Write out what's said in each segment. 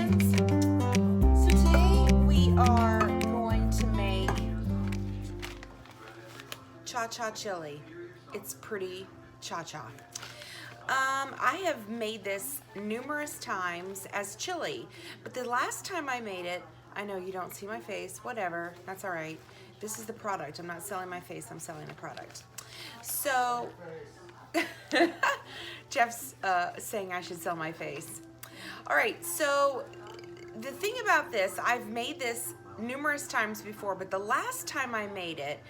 friends. So today we are going to make cha-cha chili. It's pretty cha-cha. I have made this numerous times as chili, but the last time I made it, I know you don't see my face, whatever, that's all right. This is the product. I'm not selling my face, I'm selling the product. So, Jeff's saying I should sell my face. All right, so the thing about this, I've made this numerous times before, but the last time I made it,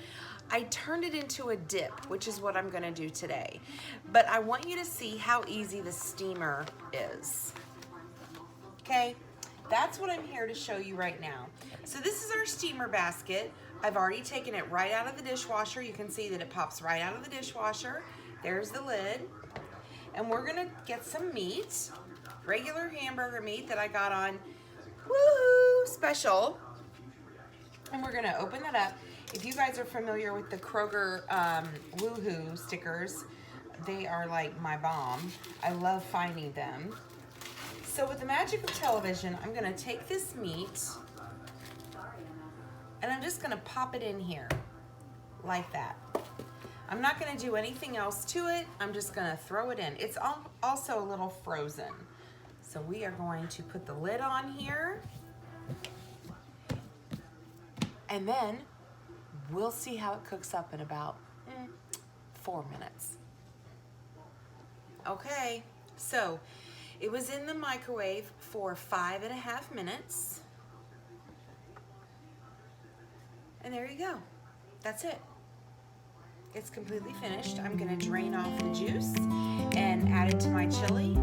I turned it into a dip, which is what I'm gonna do today. But I want you to see how easy the steamer is. Okay, that's what I'm here to show you right now. So this is our steamer basket. I've already taken it right out of the dishwasher. You can see that it pops right out of the dishwasher. There's the lid. And we're gonna get some meat, regular hamburger meat that I got on Woohoo Special. And we're gonna open that up. If you guys are familiar with the Kroger Woohoo stickers, they are like my bomb. I love finding them. So with the magic of television, I'm gonna take this meat and I'm just gonna pop it in here like that. I'm not gonna do anything else to it. I'm just gonna throw it in. It's also a little frozen. So we are going to put the lid on here and then we'll see how it cooks up in about 4 minutes. Okay, so it was in the microwave for 5.5 minutes. And there you go. That's it. It's completely finished. I'm gonna drain off the juice and add it to my chili.